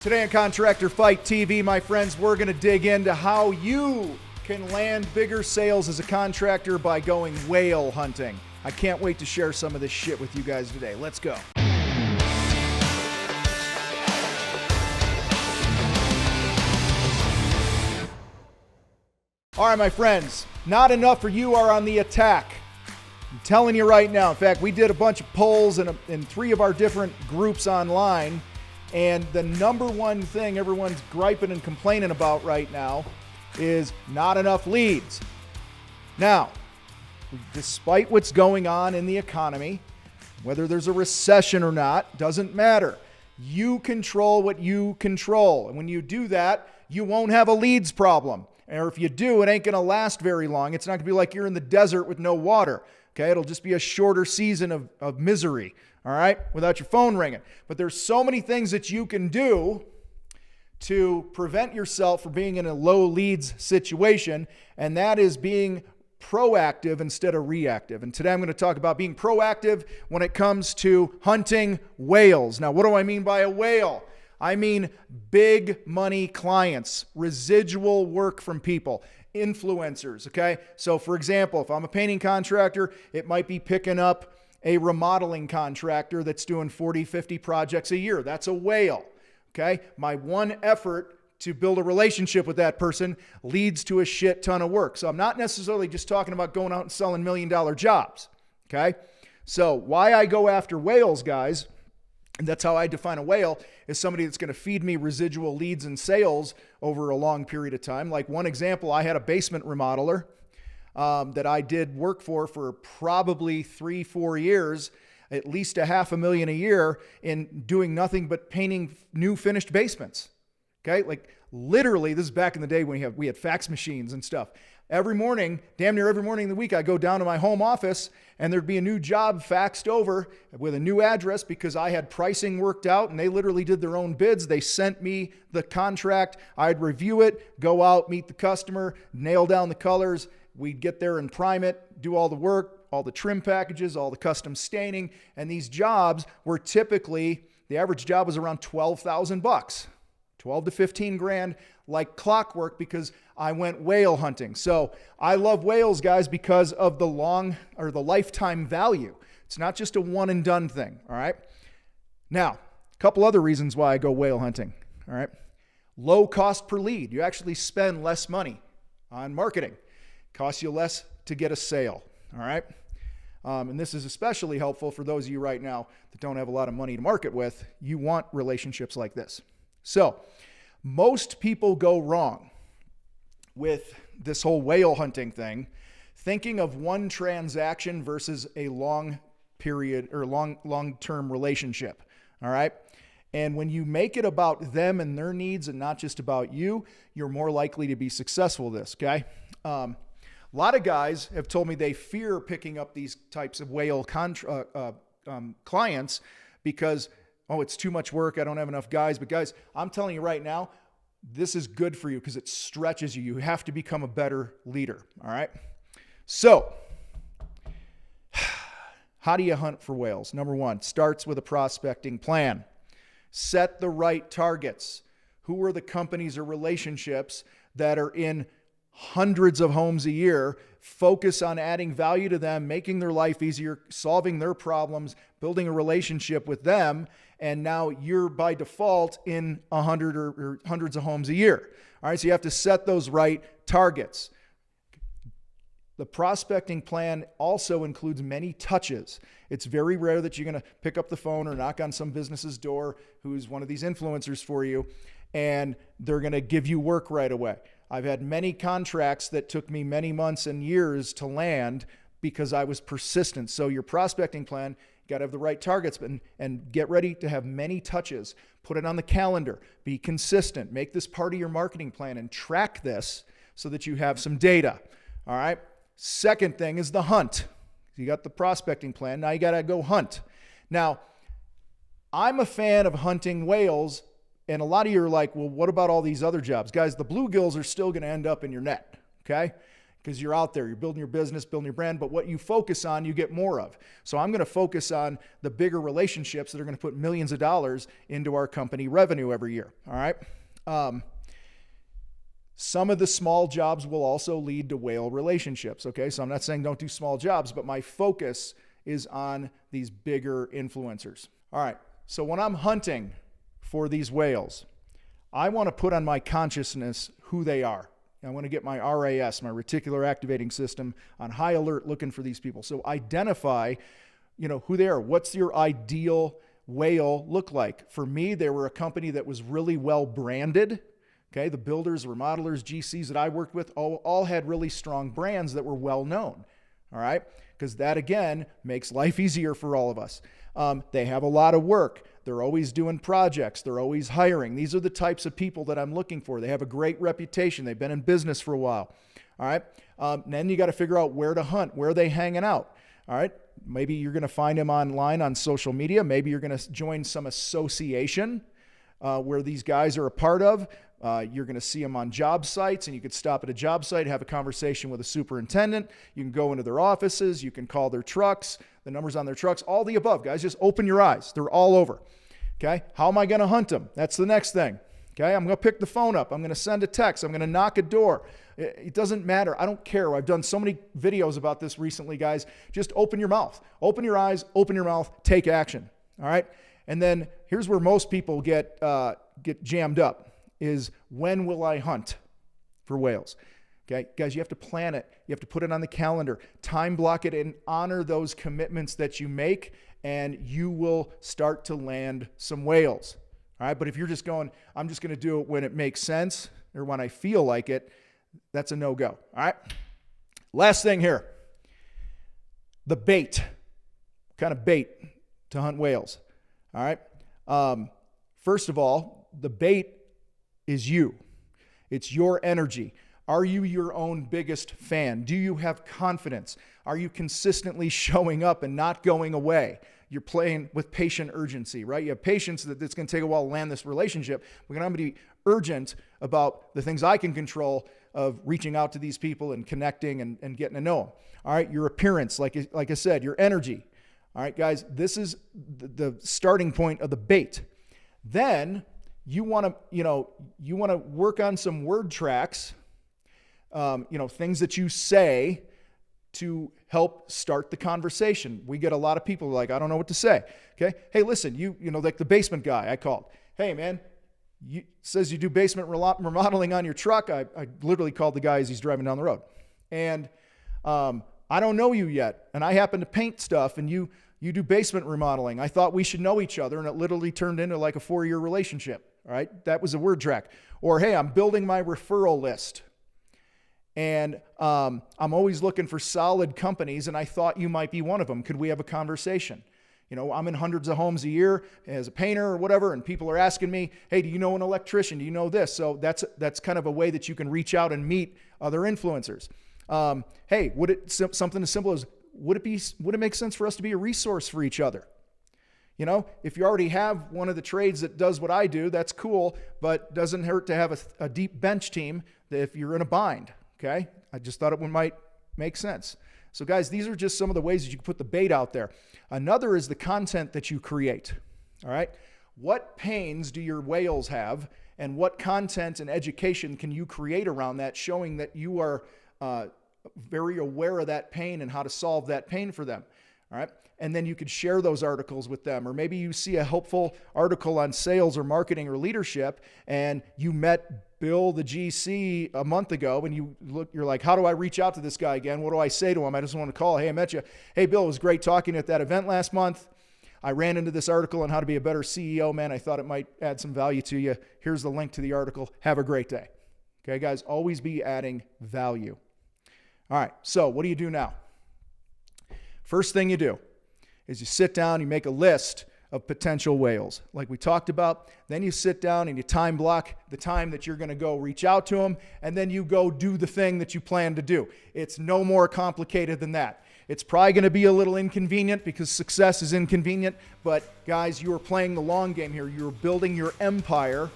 Today on Contractor Fight TV, my friends, we're going to dig into how you can land bigger sales as a contractor by going whale hunting. I can't wait to share some of this shit with you guys today. Let's go. All right, my friends, not enough for you are on the attack. I'm telling you right now. In fact, we did a bunch of polls in 3 of our different groups online. And the number one thing everyone's griping and complaining about right now is not enough leads. Now, despite what's going on in the economy, whether there's a recession or not, doesn't matter. You control what you control. And when you do that, you won't have a leads problem. Or if you do, it ain't going to last very long. It's not going to be like you're in the desert with no water. Okay, it'll just be a shorter season of misery, all right, without your phone ringing. But there's so many things that you can do to prevent yourself from being in a low leads situation, and that is being proactive instead of reactive. And today I'm going to talk about being proactive when it comes to hunting whales. Now, what do I mean by a whale? I mean big money clients, residual work from people. Influencers, okay? So for example, if I'm a painting contractor, it might be picking up a remodeling contractor that's doing 40, 50 projects a year. That's a whale, okay? My one effort to build a relationship with that person leads to a shit ton of work. So I'm not necessarily just talking about going out and selling $1 million jobs, okay? So why I go after whales, guys, and that's how I define a whale, is somebody that's going to feed me residual leads and sales over a long period of time. Like one example, I had a basement remodeler that I did work for probably 3-4 years, at least $500,000 a year in doing nothing but painting new finished basements. Okay, like literally, this is back in the day when we had fax machines and stuff. Every morning, damn near every morning of the week, I go down to my home office and there'd be a new job faxed over with a new address because I had pricing worked out and they literally did their own bids. They sent me the contract. I'd review it, go out, meet the customer, nail down the colors. We'd get there and prime it, do all the work, all the trim packages, all the custom staining. And these jobs were typically, the average job was around $12,000, 12 to 15 grand, like clockwork, because I went whale hunting. So I love whales, guys, because of the lifetime value. It's not just a one and done thing. All right. Now, a couple other reasons why I go whale hunting. All right. Low cost per lead. You actually spend less money on marketing. Costs you less to get a sale. All right. And this is especially helpful for those of you right now that don't have a lot of money to market with. You want relationships like this. So most people go wrong with this whole whale hunting thing, thinking of one transaction versus a long period or long-term relationship. All right. And when you make it about them and their needs and not just about you, you're more likely to be successful with this. Okay. A lot of guys have told me they fear picking up these types of whale clients because, oh, it's too much work. I don't have enough guys. But guys, I'm telling you right now, this is good for you because it stretches you. You have to become a better leader. All right. So how do you hunt for whales? Number one, starts with a prospecting plan. Set the right targets. Who are the companies or relationships that are in hundreds of homes a year? Focus on adding value to them, making their life easier, solving their problems, building a relationship with them. And now you're by default in 100 or hundreds of homes a year. All right. So you have to set those right targets. The prospecting plan also includes many touches. It's very rare that you're going to pick up the phone or knock on some business's door who's one of these influencers for you, and they're going to give you work right away. I've had many contracts that took me many months and years to land because I was persistent. So your prospecting plan, you got to have the right targets and get ready to have many touches. Put it on the calendar. Be consistent. Make this part of your marketing plan and track this so that you have some data. All right. Second thing is the hunt. You got the prospecting plan. Now you got to go hunt. Now, I'm a fan of hunting whales. And a lot of you are like, well, what about all these other jobs? Guys, the bluegills are still going to end up in your net, okay? because you're out there, you're building your business, building your brand, but what you focus on, you get more of. So I'm going to focus on the bigger relationships that are going to put millions of dollars into our company revenue every year. All right. Some of the small jobs will also lead to whale relationships. Okay. So I'm not saying don't do small jobs, but my focus is on these bigger influencers. All right. So when I'm hunting for these whales, I want to put on my consciousness who they are. I want to get my RAS, my reticular activating system, on high alert looking for these people. So identify, who they are. What's your ideal whale look like? For me, they were a company that was really well branded. Okay, the builders, remodelers, GCs that I worked with all had really strong brands that were well known. All right, because that again makes life easier for all of us. They have a lot of work. They're always doing projects. They're always hiring. These are the types of people that I'm looking for. They have a great reputation. They've been in business for a while. All right. Then you got to figure out where to hunt. Where are they hanging out? All right. Maybe you're going to find them online on social media. Maybe you're going to join some association where these guys are a part of. You're going to see them on job sites, and you could stop at a job site, have a conversation with a superintendent. You can go into their offices. You can call their trucks, the numbers on their trucks, all the above, guys. Just open your eyes. They're all over. Okay. How am I going to hunt them? That's the next thing. Okay. I'm going to pick the phone up. I'm going to send a text. I'm going to knock a door. It doesn't matter. I don't care. I've done so many videos about this recently, guys. Just open your mouth, open your eyes, open your mouth, take action. All right. And then here's where most people get jammed up. Is when will I hunt for whales? Okay, guys, you have to plan it. You have to put it on the calendar, time block it, and honor those commitments that you make, and you will start to land some whales. All right, but if you're just going, I'm just going to do it when it makes sense or when I feel like it, that's a no-go. All right, last thing here, the bait. What kind of bait to hunt whales? All right, first of all, the bait is you. It's your energy. Are you your own biggest fan? Do you have confidence? Are you consistently showing up and not going away? You're playing with patient urgency, right? You have patience that it's going to take a while to land this relationship. We're going to be urgent about the things I can control of reaching out to these people and connecting and getting to know them. All right, your appearance, like I said, your energy. All right, guys, this is the starting point of the bait. Then you want to work on some word tracks, things that you say to help start the conversation. We get a lot of people like, I don't know what to say. Okay. Hey, listen, like the basement guy I called. Hey man, says you do basement remodeling on your truck. I literally called the guy as he's driving down the road. And, I don't know you yet. And I happen to paint stuff and you do basement remodeling. I thought we should know each other. And it literally turned into like a 4-year relationship. All right. That was a word track. Or, hey, I'm building my referral list. And I'm always looking for solid companies. And I thought you might be one of them. Could we have a conversation? I'm in hundreds of homes a year as a painter or whatever. And people are asking me, hey, do you know an electrician? Do you know this? So that's kind of a way that you can reach out and meet other influencers. Hey, something as simple as, would it make sense for us to be a resource for each other? If you already have one of the trades that does what I do, that's cool, but doesn't hurt to have a deep bench team that if you're in a bind, okay? I just thought it might make sense. So guys, these are just some of the ways that you can put the bait out there. Another is the content that you create, all right? What pains do your whales have, and what content and education can you create around that, showing that you are very aware of that pain and how to solve that pain for them, all right? And then you could share those articles with them. Or maybe you see a helpful article on sales or marketing or leadership, and you met Bill, the GC, a month ago, and you're like, how do I reach out to this guy again? What do I say to him? I just want to call. Hey, I met you. Hey, Bill, it was great talking at that event last month. I ran into this article on how to be a better CEO, man. I thought it might add some value to you. Here's the link to the article. Have a great day. Okay, guys, always be adding value. All right, so what do you do now? First thing you do is you sit down, you make a list of potential whales, like we talked about. Then you sit down and you time block the time that you're going to go reach out to them, and then you go do the thing that you plan to do. It's no more complicated than that. It's probably going to be a little inconvenient because success is inconvenient, but guys, you are playing the long game here. You're building your empire,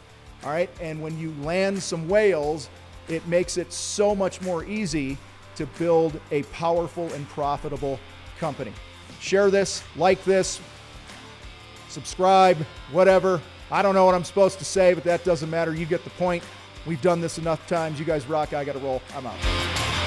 all right? And when you land some whales, it makes it so much more easy to build a powerful and profitable company. Share this, like this, subscribe, whatever. I don't know what I'm supposed to say, but that doesn't matter. You get the point. We've done this enough times. You guys rock. I got to roll. I'm out.